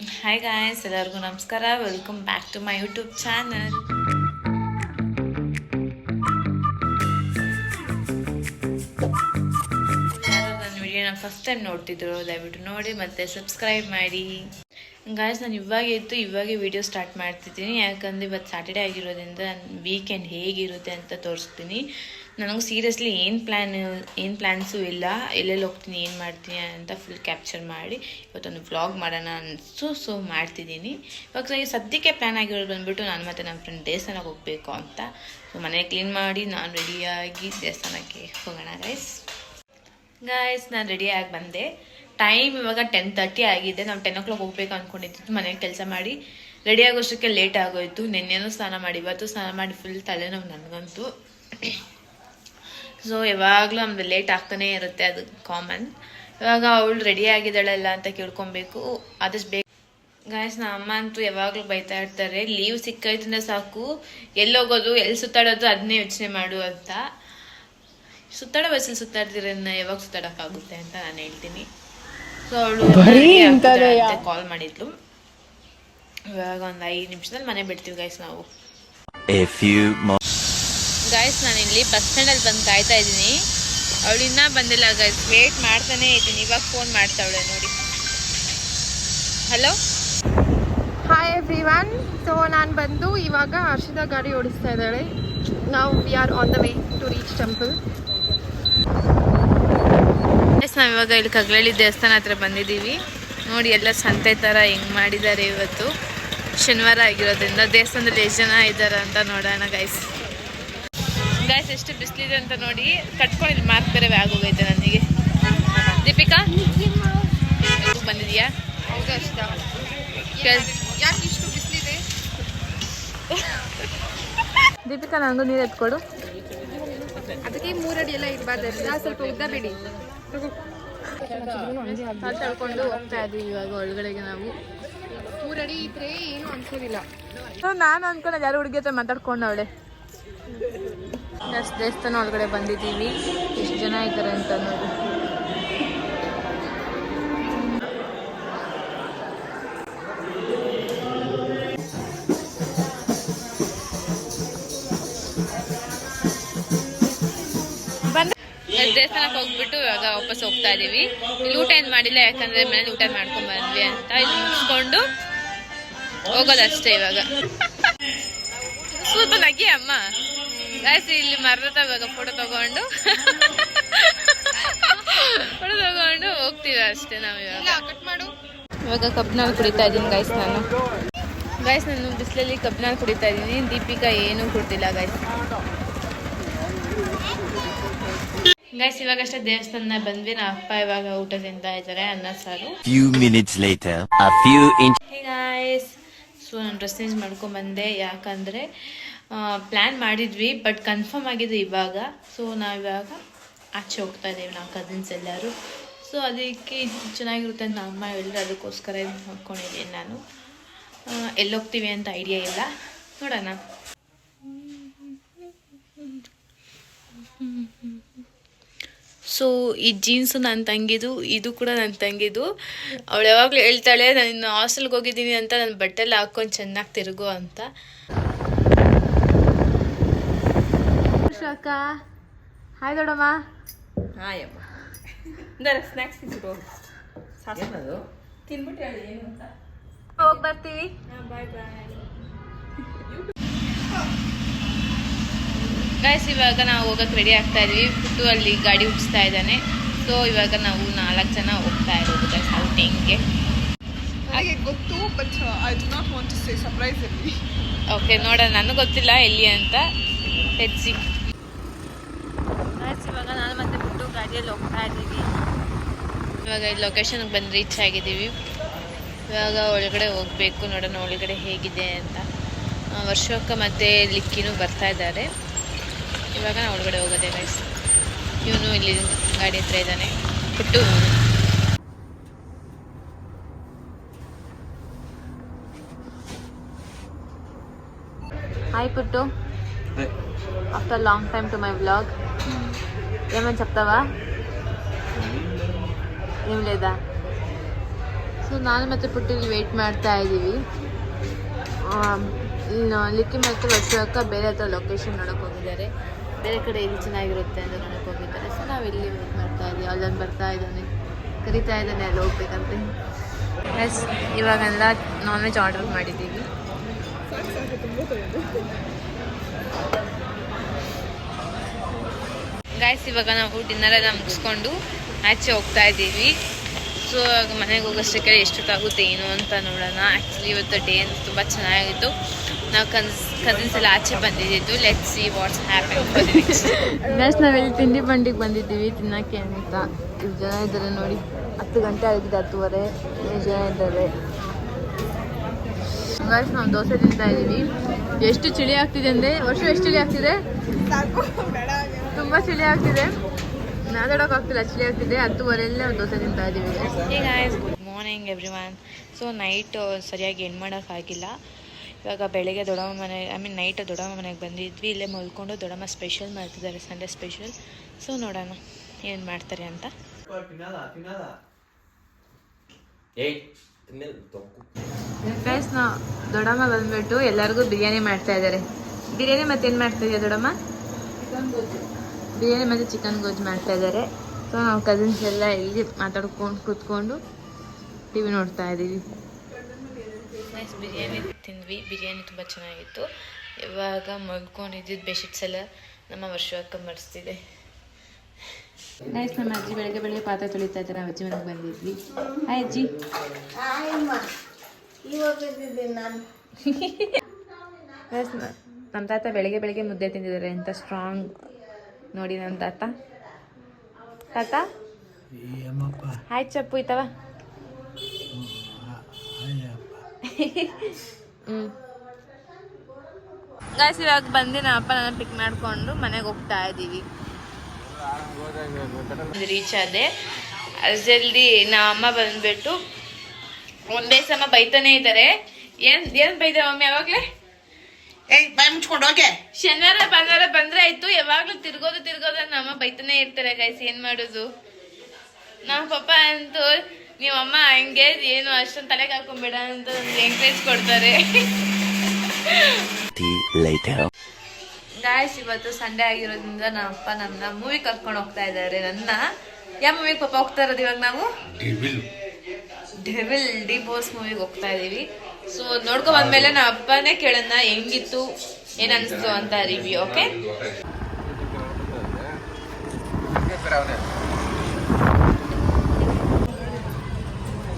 Hi guys, ಎಲ್ಲರಿಗೂ ನಮಸ್ಕಾರ. Welcome back to my YouTube channel. ಯಾರು ನನ್ನ ವಿಡಿಯೋನ ಫಸ್ಟ್ ಟೈಮ್ ನೋಡ್ತಿದ್ರು ದಯವಿಟ್ಟು ನೋಡಿ ಮತ್ತು ಸಬ್ಸ್ಕ್ರೈಬ್ ಮಾಡಿ. ಗಾಯ್ಸ್, ನಾನು ಇವಾಗೆ ವಿಡಿಯೋ ಸ್ಟಾರ್ಟ್ ಮಾಡ್ತಿದ್ದೀನಿ. ಯಾಕಂದರೆ ಇವತ್ತು ಸ್ಯಾಟರ್ಡೇ ಆಗಿರೋದ್ರಿಂದ ನಾನು ವೀಕೆಂಡ್ ಹೇಗಿರುತ್ತೆ ಅಂತ ತೋರಿಸ್ತೀನಿ. ನನಗೆ ಸೀರಿಯಸ್ಲಿ ಏನು ಪ್ಲ್ಯಾನ್ಸು ಇಲ್ಲ. ಎಲ್ಲೆಲ್ಲಿ ಹೋಗ್ತೀನಿ, ಏನು ಮಾಡ್ತೀನಿ ಅಂತ ಫುಲ್ ಕ್ಯಾಪ್ಚರ್ ಮಾಡಿ ಇವತ್ತೊಂದು ವ್ಲಾಗ್ ಮಾಡೋಣ ಅನಿಸ್ತು. ಸೊ ಮಾಡ್ತಿದ್ದೀನಿ. ಇವಾಗ ಸದ್ಯಕ್ಕೆ ಪ್ಲ್ಯಾನ್ ಆಗಿರೋದು ಬಂದುಬಿಟ್ಟು ನಾನು ಮತ್ತು ನನ್ನ ಫ್ರೆಂಡ್ ದೇವಸ್ಥಾನಕ್ಕೆ ಹೋಗಬೇಕು ಅಂತ. ಸೊ ಮನೆ ಕ್ಲೀನ್ ಮಾಡಿ ನಾನು ರೆಡಿಯಾಗಿ ದೇವಸ್ಥಾನಕ್ಕೆ ಹೋಗೋಣ ಗಾಯ್ಸ್. ನಾನು ರೆಡಿಯಾಗಿ ಬಂದೆ. ಟೈಮ್ ಇವಾಗ 10:30 ಆಗಿದೆ. ನಾವು 10 o'clock ಹೋಗ್ಬೇಕು ಅಂದ್ಕೊಂಡಿದ್ದು. ಮನೇಲಿ ಕೆಲಸ ಮಾಡಿ ರೆಡಿ ಆಗೋಷ್ಟಕ್ಕೆ ಲೇಟ್ ಆಗೋಯ್ತು. ನಿನ್ನೆನೂ ಸ್ನಾನ ಮಾಡಿ ಇವತ್ತು ಸ್ನಾನ ಮಾಡಿ ಫುಲ್ ತಲೆನೋವು ನನಗಂತೂ. ಸೊ ಯಾವಾಗಲೂ ನಮ್ದು ಲೇಟ್ ಆಗ್ತಾನೆ ಇರುತ್ತೆ, ಅದು ಕಾಮನ್. ಇವಾಗ ಅವಳು ರೆಡಿ ಆಗಿದ್ದಾಳಲ್ಲ ಅಂತ ಕೇಳ್ಕೊಬೇಕು, ಆದಷ್ಟು ಬೇಗ. ಗಾಯ್ಸ್, ನಮ್ಮ ಅಮ್ಮ ಅಂತೂ ಯಾವಾಗಲೂ ಬೈತಾ ಇರ್ತಾರೆ, ಲೀವ್ ಸಿಕ್ಕೈತಂದ್ರೆ ಸಾಕು ಎಲ್ಲೋಗೋದು ಎಲ್ಲಿ ಸುತ್ತಾಡೋದು ಅದನ್ನೇ ಯೋಚನೆ ಮಾಡು ಅಂತ. ಸುತ್ತಾಡೋ ಬಸ್ಸಲ್ಲಿ ಸುತ್ತಾಡ್ತಿರೋದನ್ನ ಯಾವಾಗ ಸುತ್ತಾಡೋಕ್ಕಾಗುತ್ತೆ ಅಂತ ನಾನು ಹೇಳ್ತೀನಿ. ಸೊ ಅವಳು ಕಾಲ್ ಮಾಡಿದ್ಲು. ಇವಾಗ ಒಂದು 5 ನಿಮಿಷದಲ್ಲಿ ಮನೆ ಬಿಡ್ತೀವಿ ಗಾಯ್ಸ್ ನಾವು. ಗಾಯ್ಸ್, ನಾನಿಲ್ಲಿ ಬಸ್ ಸ್ಟ್ಯಾಂಡಲ್ಲಿ ಬಂದು ಕಾಯ್ತಾ ಇದ್ದೀನಿ. ಅವಳು ಇನ್ನೂ ಬಂದಿಲ್ಲ ಗಾಯ್ಸ್, ವೇಟ್ ಮಾಡ್ತಾನೆ ಇದ್ದೀನಿ. ಇವಾಗ ಫೋನ್ ಮಾಡ್ತಾವಳೆ ನೋಡಿ. Hello, hi everyone. ಸೊ ನಾನು ಬಂದು ಇವಾಗ ಹರ್ಷಿತಾ ಗಾಡಿ ಓಡಿಸ್ತಾ ಇದ್ದಾಳೆ. ನಾವು we are on the way to reach temple. ನಾವು ಇವಾಗ ಇಲ್ಲಿ ಕಗ್ಲಳ್ಳಿ ದೇವಸ್ಥಾನ ಹತ್ರ ಬಂದಿದ್ದೀವಿ. ನೋಡಿ ಎಲ್ಲ ಸಂತೆ ಥರ ಹೆಂಗೆ ಮಾಡಿದ್ದಾರೆ. ಇವತ್ತು ಶನಿವಾರ ಆಗಿರೋದ್ರಿಂದ ದೇವಸ್ಥಾನದಲ್ಲಿ ಎಷ್ಟು ಜನ ಇದ್ದಾರೆ ಅಂತ ನೋಡೋಣ ಗಾಯ್ಸ್. ಎಷ್ಟು ಬಿಸಿಲಿದೆ ಅಂತ ನೋಡಿ. ಕಟ್ಕೊಂಡಿದ್ದು ಮಾರ್ಕ್ ಬೇರೆ ಆಗೋಗೈತೆ ನನಗೆ. ದೀಪಿಕಾ ಬಂದಿದ್ಯಾ? ಹೌದು ಅಷ್ಟ. ಯಾಕೆ ಇಷ್ಟು ಬಿಸಿಲಿದೆ? ದೀಪಿಕಾ, ನನಗೂ ನೀರು ಎತ್ಕೊಡು. ಅದಕ್ಕೆ 3 ಅಡಿ ಎಲ್ಲ ಇರಬಾರ್ದು, ಸ್ವಲ್ಪ ಉದ್ದ ಬಿಡಿ. ತಳ್ಕೊಂಡು ಹೋಗ್ತಾ ಇದ್ದೀವಿ ಇವಾಗ ಒಳಗಡೆಗೆ ನಾವು. 3 ಅಡಿ ಇದ್ರೆ ಏನು ಅನ್ಸೋದಿಲ್ಲ. ನಾನು ಅನ್ಕೊಂಡೆ ಯಾರು ಹುಡುಗಿ ಹತ್ರ ಮಾತಾಡ್ಕೊಂಡವಳೆ. ದೇವಸ್ಥಾನ ಒಳಗಡೆ ಬಂದಿದ್ದೀವಿ. ಎಷ್ಟು ಜನ ಇದ್ದಾರೆ ಅಂತ ನೋಡಿ. ದೇವಸ್ಥಾನಕ್ಕೆ ಹೋಗ್ಬಿಟ್ಟು ಇವಾಗ ವಾಪಸ್ ಹೋಗ್ತಾ ಇದೀವಿ. ಇಲ್ಲಿ ಊಟ ಏನು ಮಾಡಿಲ್ಲ, ಯಾಕಂದ್ರೆ ಮನೇಲಿ ಊಟ ಮಾಡ್ಕೊಂಡ್ ಬಂದ್ವಿ ಅಂತ. ಇಲ್ಲಿ ಮುಗಿಸ್ಕೊಂಡು ಹೋಗೋದಷ್ಟೇ ಇವಾಗ. ಸ್ವಲ್ಪ ನಗಿ ಅಮ್ಮ. ಗಾಯ್ಸ್, ಇಲ್ಲಿ ಮರದ ಇವಾಗ ಫೋಟೋ ತಗೊಂಡು ಹೋಗ್ತೀವಿ ಅಷ್ಟೇ ನಾವು. ಇವಾಗ ಕಬ್ಬಿನಾಲ್ ಕುಡಿತಾ ಇದ್ದೀನಿ ಗಾಯ್ಸ್. ನಾನು ಬಿಸಿಲಲ್ಲಿ ಕಬ್ಬಿನಾಲ್ ಕುಡಿತಾ ಇದ್ದೀನಿ. ದೀಪಿಕಾ ಏನೂ ಕುಡ್ತಿಲ್ಲ ಗಾಯ್ಸ್. ಇವಾಗಷ್ಟೇ ದೇವಸ್ಥಾನ ಬಂದ್ವಿ. ನಮ್ಮ ಅಪ್ಪ ಇವಾಗ ಊಟ ತಿಂತಾ ಇದ್ದಾರೆ, ಅನ್ನ ಸಾರು. ಸೊ ನಾನು ಡ್ರೆಸ್ ಚೇಂಜ್ ಮಾಡ್ಕೊಂಬಂದೆ. ಯಾಕಂದರೆ ಪ್ಲ್ಯಾನ್ ಮಾಡಿದ್ವಿ, ಬಟ್ ಕನ್ಫರ್ಮ್ ಆಗಿದೆ ಇವಾಗ. ಸೊ ನಾವಿವಾಗ ಆಚೆ ಹೋಗ್ತಾ ಇದ್ದೇವೆ, ನಾವು ಕಸಿನ್ಸ್ ಎಲ್ಲರೂ. ಸೊ ಅದಕ್ಕೆ ಇದು ಚೆನ್ನಾಗಿರುತ್ತೆ ಅಂತ ಅಮ್ಮ ಹೇಳಿದ್ರೆ ಅದಕ್ಕೋಸ್ಕರ ಇದು ಹಾಕ್ಕೊಂಡಿದ್ದೀನಿ ನಾನು. ಎಲ್ಲೋಗ್ತೀವಿ ಅಂತ ಐಡಿಯಾ ಇಲ್ಲ, ನೋಡೋಣ. ಸೊ ಈ ಜೀನ್ಸು ನನ್ನ ತಂಗಿದು, ಇದು ಕೂಡ ನನ್ನ ತಂಗಿದು. ಅವಳು ಯಾವಾಗಲೂ ಹೇಳ್ತಾಳೆ ನಾನು ಹಾಸ್ಟೆಲ್ಗೆ ಹೋಗಿದ್ದೀನಿ ಅಂತ ನನ್ನ ಬಟ್ಟೆಲ್ಲ ಹಾಕ್ಕೊಂಡು ಚೆನ್ನಾಗಿ ತಿರುಗು ಅಂತ. ಅಕ್ಕ, ಹಾಯ್ ದೊಡ್ಡಮ್ಮ. ಹಾಯ್ ಅಮ್ಮ. ಸ್ನ್ಯಾಕ್ಸ್ ತಿನ್ಬಿಟ್ಟು ಹೇಳಿ ಏನು ಅಂತ. ಹೋಗಿ ಬರ್ತೀವಿ. ಬಾಯ್ ಬಾಯ್. ಗಾಯ್ಸ್, ಇವಾಗ ನಾವು ಹೋಗಕ್ಕೆ ರೆಡಿ ಆಗ್ತಾ ಇದೀವಿ. ಪುಟ್ಟು ಅಲ್ಲಿ ಗಾಡಿ ಉಡಿಸ್ತಾ ಇದ್ದಾನೆ. ಸೊ ಇವಾಗ ನಾವು 4 ಜನ ಹೋಗ್ತಾ ಇರೋದು ಗಾಯ್ಸ್ ಔಟಿಂಗ್ಗೆ. ನನಗೆ ಗೊತ್ತು, but I do not want to say ಸರ್ಪ್ರೈಸಲ್ಲಿ. ಓಕೆ, ನೋಡೋಣ. ನನಗೆ ಗೊತ್ತಿಲ್ಲ ಎಲ್ಲಿ ಅಂತ. ಹೆಚ್ಚಿ ಗಾಯ್ಸ್, ಇವಾಗ ನಾನು ಮತ್ತೆ ಪುಟ್ಟು ಗಾಡಿಯಲ್ಲಿ ಹೋಗ್ತಾ ಇದ್ದೀವಿ. ಇವಾಗ ಈ ಲೊಕೇಶನ್ಗೆ ಬಂದು ರೀಚ್ ಆಗಿದ್ದೀವಿ. ಇವಾಗ ಒಳಗಡೆ ಹೋಗಬೇಕು, ನೋಡೋಣ ಒಳಗಡೆ ಹೇಗಿದೆ ಅಂತ. ವರ್ಷಕ್ಕ ಮತ್ತು ಲಿಕ್ಕಿನೂ ಬರ್ತಾ ಇದ್ದಾರೆ. ಇವಾಗ ನಾವು ಒಳಗಡೆ ಹೋಗೋದೆ ಗೈಸ್. ಇವನು ಇಲ್ಲಿ ಗಾಡಿ ಹತ್ರ ಇದ್ದಾನೆ, ಪುಟ್ಟು. హాయ్ పుట్టు, after long time to my vlog. ఏమని చెప్తావా? ఏం లేదా? సో ನಾನು ಮತ್ತು ಪುಟ್ಟಿಲಿ ವೆಯ್ಟ್ ಮಾಡ್ತಾ ಇದ್ದೀವಿ. ಲಿಕ್ಕಿ ಮತ್ತು ವರ್ಷಕ್ಕ ಬೇರೆ ಹತ್ರ ಲೊಕೇಶನ್ ನೋಡೋಕೆ ಹೋಗಿದ್ದಾರೆ. ಬೇರೆ ಕಡೆ ಎಲ್ಲಿ ಚೆನ್ನಾಗಿರುತ್ತೆ ಅಂತ ನೋಡೋಕೆ ಹೋಗಿದ್ದಾರೆ. ಸೊ ನಾವು ಇಲ್ಲಿ ವೆಯ್ಟ್ ಮಾಡ್ತಾ ಇದ್ದೀವಿ. ಅಲ್ಲೊಂದು ಬರ್ತಾ ಇದ್ದಾನೆ, ಕರಿತಾ ಇದ್ದಾನೆ ಅಲ್ಲಿ ಹೋಗ್ಬೇಕಂತೆ. ಎಸ್, ಇವಾಗೆಲ್ಲ ನಾನ್ ವೆಜ್ ಆರ್ಡರ್ ಮಾಡಿದ್ದೀವಿ. ಗೈಸ್, ಇವಾಗ ನಾವು ಡಿನ್ನರೆಲ್ಲ ಮುಗಿಸ್ಕೊಂಡು ಆಚೆ ಹೋಗ್ತಾ ಇದ್ದೀವಿ. ಸೊ ಮನೆಗೆ ಹೋಗೋಷ್ಟಕ್ಕೆ ಎಷ್ಟೊತ್ತಾಗುತ್ತೆ ಏನು ಅಂತ ನೋಡೋಣ. ಆ್ಯಕ್ಚುಲಿ ಇವತ್ತು ಡೇ ಅಂತ ತುಂಬ ಚೆನ್ನಾಗಿತ್ತು. ನಾವು ಕಸಿನ್ಸ್ ಎಲ್ಲ ಆಚೆ ಬಂದಿದ್ದು. Let's see what's happen. Guys, ನಾವೆಲ್ಲಿ ತಿಂಡಿ ಬಂಡಿಗೆ ಬಂದಿದ್ದೀವಿ ತಿನ್ನೋಕ್ಕೆ ಅಂತ. ಇಷ್ಟು ಜನ ಇದ್ದಾರೆ ನೋಡಿ. 10 ಗಂಟೆ ಆಗಿದೆ, 10:30. ಜನ ಇದ್ದಾರೆ. ಗೈಸ್, ನಾವು ದೋಸೆ ತಿಂತಾ ಇದ್ದೀವಿ. ಎಷ್ಟು ಚಳಿ ಆಗ್ತಿದೆ ಅಂದರೆ, ಎಷ್ಟು ಚಳಿ ಆಗ್ತಿದೆ, ತುಂಬ ಚಳಿ ಆಗ್ತಿದೆ. ಮಾತಾಡೋಕ್ಕಾಗ್ತಿಲ್ಲ, ಚಳಿ ಆಗ್ತಿದೆ. 10:30 ದೋಸೆ ತಿಂತಾ ಇದ್ದೀವಿ. Hey guys, good morning everyone. So night ಸರಿಯಾಗಿ ಏನು ಮಾಡೋಕ್ಕಾಗಿಲ್ಲ. ಇವಾಗ ಬೆಳಗ್ಗೆ ದೊಡ್ಡಮ್ಮ ಮನೆ ನೈಟ್ ದೊಡ್ಡಮ್ಮ ಮನೆಗೆ ಬಂದಿದ್ವಿ. ಇಲ್ಲೇ ಮಲ್ಕೊಂಡು ದೊಡ್ಡಮ್ಮ ಸ್ಪೆಷಲ್ ಮಾಡ್ತಿದ್ದಾರೆ, ಸಂಡೇ ಸ್ಪೆಷಲ್. ಸೊ ನೋಡೋಣ ಏನು ಮಾಡ್ತಾರೆ ಅಂತ. ಗೈಸ್, ದೊಡ್ಡಮ್ಮ ಬಂದ್ಬಿಟ್ಟು ಎಲ್ಲರಿಗೂ ಬಿರಿಯಾನಿ ಮಾಡ್ತಾ ಇದ್ದಾರೆ. ಬಿರಿಯಾನಿ ಮತ್ತೇನು ಮಾಡ್ತಾ ಇದೆಯಾ ದೊಡ್ಡಮ್ಮ? ಬಿರಿಯಾನಿ ಮತ್ತು ಚಿಕನ್ ಗೊಜ್ಜು ಮಾಡ್ತಾ ಇದ್ದಾರೆ. ಸೊ ನಾವು ಕಸಿನ್ಸ್ ಎಲ್ಲ ಇಲ್ಲಿ ಮಾತಾಡ್ಕೊಂಡು ಕೂತ್ಕೊಂಡು ಟಿ ವಿ ನೋಡ್ತಾ ಇದ್ದೀವಿ. ಬಿರಿಯಾನಿ ತಿಂದ್ವಿ. ಬಿರಿಯಾನಿ ತುಂಬ ಚೆನ್ನಾಗಿತ್ತು. ಇವಾಗ ಮಲ್ಕೊಂಡಿದ್ದು ಬೆಡ್ಶೀಟ್ಸ್ ಎಲ್ಲ ನಮ್ಮ ವರ್ಷಕ್ಕೆ ಮಡಿಸ್ತಿದೆ. ನೈಸ್, ನಮ್ಮ ಅಜ್ಜಿ ಬೆಳಗ್ಗೆ ಪಾತ್ರೆ ತೊಳಿತಾ ಇದ್ದಾರೆ. ನಾವು ಅಜ್ಜಿ ಮನೆಗೆ ಬಂದಿದ್ವಿ. ಹಾಯ್ ಅಜ್ಜಿ. ನಮ್ಮ ತಾತ ಬೆಳಗ್ಗೆ ಮುದ್ದೆ ತಿಂದಿದ್ದಾರೆ. ಎಂಥ ಸ್ಟ್ರಾಂಗ್ ನೋಡಿ ನನ್ನ ತಾತ. ಹಾಯ್ ಚಪ್ಪು ಇತ್ತವ. ಗೈಸ್, ಇವಾಗ ಬಂದು ನಮ್ಮ ಅಪ್ಪ ನನ್ನ ಪಿಕ್ ಮಾಡಿಕೊಂಡು ಮನೆಗೆ ಹೋಗ್ತಾ ಇದ್ದೀವಿ. ರೀಚ್ ಆದೆ ಜಲ್ದಿ. ನಮ್ಮ ಅಮ್ಮ ಬಂದ್ಬಿಟ್ಟು ಒಂದೇ ಸಮ ಬೈತಾನೆ ಇದ್ದಾರೆ. ಏನ್ ಬೈತಾರೆ ಮಮ್ಮಿ ಯಾವಾಗ್ಲೇ? ಬಾಯಿ ಮುಚ್ಕೊಂಡು ಹೋಗೆ. ಶನಿವಾರ ಭಾನುವಾರ ಬಂದ್ರೆ ಆಯ್ತು, ಯಾವಾಗ್ಲೂ ತಿರ್ಗೋದು ನಮ್ಮ ಬೈತಾನೆ ಇರ್ತಾರೆ. ಗೈಸ್, ಏನ್ ಮಾಡೋದು? ನಮ್ಮ ಪಪ್ಪ ಅಂತೂ ನೀವಮ್ಮ ಹಂಗೆ ಏನು ಅಷ್ಟೊಂದು ತಲೆಗೆ ಹಾಕೊಂಬೇಡ ಅಂತ ಎಂಕರೇಜ್ ಕೊಡ್ತಾರೆ. ಗಾಯ್ಸ್, ಇವತ್ತು ಸಂಡೇ ಆಗಿರೋದ್ರಿಂದ ನಮ್ಮ ಅಪ್ಪ ನನ್ನ ಮೂವಿ ಕರ್ಕೊಂಡು ಹೋಗ್ತಾ ಇದ್ದಾರೆ. ನನ್ನ ಯಾವ ಮೂವಿಗೆ ಪಪ್ಪ ಹೋಗ್ತಾ ಇರೋದು ಇವಾಗ? ನಾವು ಡೆವಿಲ್ ಡಿ ಬಾಸ್ ಮೂವಿಗೆ ಹೋಗ್ತಾ ಇದೀವಿ. ಸೊ ನೋಡ್ಕೊ ಬಂದ್ಮೇಲೆ ನಮ್ಮ ಅಪ್ಪನೇ ಕೇಳೋಣ ಹೆಂಗಿತ್ತು, ಏನ್ ಅನಿಸ್ತು ಅಂತ ರಿವ್ಯೂ. ಓಕೆ,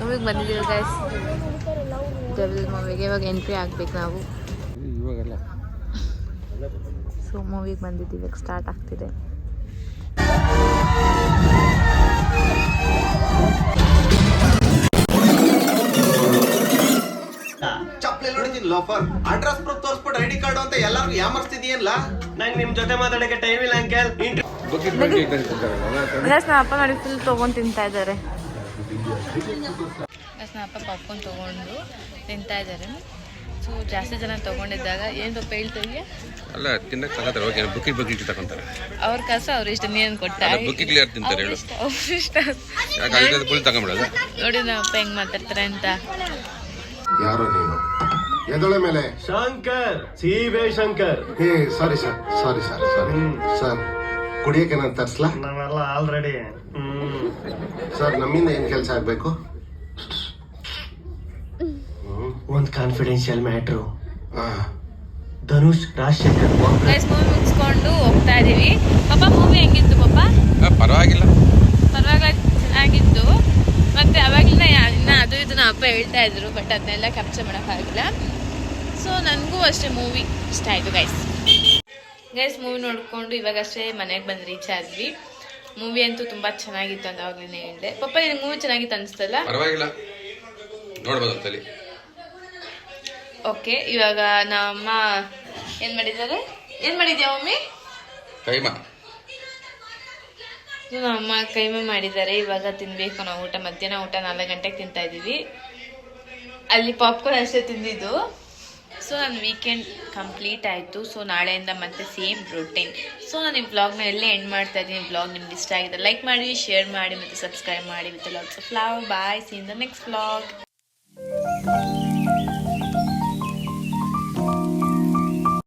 ಮೂವಿಗೆ ಬಂದಿದ್ದೀವಿ ಗೈಸ್. ಡೆವಿಲ್ ಮೂವಿಗೆ ಇವಾಗ ಎಂಟ್ರಿ ಆಗ್ಬೇಕು ನಾವು. ಸೊ ಮೂವಿಗೆ ಬಂದಿದ್ದೀವಿ. ಇವಾಗ ಸ್ಟಾರ್ಟ್ ಆಗ್ತಿದೆ. ಚಪ್ಪಲಿ ನೋಡಿದ್ದೀನಿ ಲೋಫರ್. ಅಡ್ರೆಸ್ ಪ್ರೂಫ್ ತೋರಿಸ್ಬಿಟ್ಟು ಐಡಿ ಕಾರ್ಡ್ ಅಂತ ಎಲ್ಲರಿಗೂ ಯಾಮರ್ಸ್ತಿದೀಯಲ್ಲ. ನಂಗೆ ನಿಮ್ ಜೊತೆ ಮಾತಾಡಕ್ಕೆ ಟೈಮ್ ಇಲ್ಲ ಅಂಕಲ್. ನಮ್ಮ ಅಪ್ಪ ನೋಡಿ ಫುಲ್ ತೊಗೊಂಡು ತಿಂತಾ ಇದ್ದಾರೆ. ನಮ್ಮ ಅಪ್ಪ ಪಾಪ್ಕಾರ್ನ್ ತೊಗೊಂಡು ತಿಂತಾ ಇದ್ದಾರೆ. ಸೊ ಜಾಸ್ತಿ ಜನ ತೊಗೊಂಡಿದ್ದಾಗ ಏನು ಪಪ್ಪ ಹೇಳ್ತಾ ಇದೆಯಾ? ಅಲ್ಲ, ತಿನ್ನಕ್ಕೆ ತಗೋತಾರೆ. ಓಕೆ, ಬುಕ್ಕಿಗೆ ತಗೊಂತಾರೆ. ಅವ್ರ ಕಾಸು ಅವ್ರ ಇಷ್ಟ. ನೀನು ಕೊಟ್ಟ ಬುಕ್ಕಿಗೆ ಯಾರು ತಿಂತಾರೆ ಹೇಳು? ಅವ್ರ ಇಷ್ಟ. ಯಾಕೆ ಫುಲ್ ತಗೊಂಬಿಡೋದು? ನೋಡಿ ನಮ್ಮ ಅಪ್ಪ ಹೆಂಗ್ ಮಾತಾಡ್ತಾರೆ ಅಂತ. ಯಾರೋ ನೀನು? ಎದೊಳೆ ಮೇಲೆ ಶಂಕರ್, ಸಿವೆ ಶಂಕರ್. ಏ ಸಾರಿ ಸರ್, ಕುಡಿಯಕ್ಕೆ ನಾನು ತರ್ಸ್ಲಾ? ನಾವೆಲ್ಲ ಆಲ್ರೆಡಿ. ಸರ್, ನಮ್ಮಿಂದ ಏನ್ ಕೆಲಸ ಆಗ್ಬೇಕು? ಒಂದು confidential matter. Dhanush Rajashekar guys, movie ಮುಗಿಸ್ಕೊಂಡು ಹೋಗ್ತಾ ಇದೀವಿ. ಪಾಪ ಮೂವಿ ಹೆಂಗಿತ್ತು ಪಾಪ? ಪರವಾಗಿಲ್ಲ, ಚೆನ್ನಾಗಿತ್ತು. ಮತ್ತೆ ಅವಾಗಲಿಂದ ಇನ್ನ ಅದು ಇದು ನಮ್ಮ ಅಪ್ಪ ಹೇಳ್ತಾ ಇದ್ರು, ಬಟ್ ಅದನ್ನೆಲ್ಲ ಕ್ಯಾಪ್ಚರ್ ಮಾಡೋಕ್ಕಾಗಿಲ್ಲ. ಸೊ ನನಗೂ ಅಷ್ಟೇ ಮೂವಿ ಇಷ್ಟ ಆಯಿತು ಗೈಸ್. ಮೂವಿ ನೋಡ್ಕೊಂಡು ಇವಾಗಷ್ಟೇ ಮನೆಗೆ ಬಂದು ರೀಚ್ ಆದ್ವಿ. ಮೂವಿ ಅಂತೂ ತುಂಬ ಚೆನ್ನಾಗಿತ್ತು ಅಂತ ಅವಾಗಲೇ ಹೇಳಿದೆ. ಪಪ್ಪ, ನಿನಗೆ ಮೂವಿ ಚೆನ್ನಾಗಿತ್ತು ಅನಿಸ್ತಲ್ಲ? ಪರವಾಗಿಲ್ಲ, ನೋಡ್ಬೋದು ಅಂತಲ್ಲಿ. ಓಕೆ, ಇವಾಗ ನಮ್ಮಮ್ಮ ಏನು ಮಾಡಿದ್ಯಾ ಮಮ್ಮಿ? ಕೈಮಾ. ನಮ್ಮಮ್ಮ ಕೈಮಾ ಮಾಡಿದ್ದಾರೆ. ಇವಾಗ ತಿನ್ಬೇಕು ನಾವು ಊಟ. ಮಧ್ಯಾಹ್ನ ಊಟ 4 ಗಂಟೆಗೆ ತಿಂತಾ ಇದ್ದೀವಿ. ಅಲ್ಲಿ ಪಾಪ್ಕಾರ್ನ್ ಅಷ್ಟೇ ತಿಂದಿದ್ದು. ಸೊ ನನ್ನ ವೀಕೆಂಡ್ ಕಂಪ್ಲೀಟ್ ಆಯಿತು. ಸೊ ನಾಳೆಯಿಂದ ಮತ್ತೆ ಸೇಮ್ ರೂಟೀನ್. ಸೊ ನಾನು ಈ ವ್ಲಾಗ್ನ ಎಲ್ಲೇ ಎಂಡ್ ಮಾಡ್ತಾ ಇದ್ದೀನಿ. ವ್ಲಾಗ್ ನಿಮ್ಗೆ ಇಷ್ಟ ಆಗಿದೆ ಲೈಕ್ ಮಾಡಿ, ಶೇರ್ ಮಾಡಿ, ಮತ್ತು ಸಬ್ಸ್ಕ್ರೈಬ್ ಮಾಡಿ. With lots of love. Bye, see in the next vlog.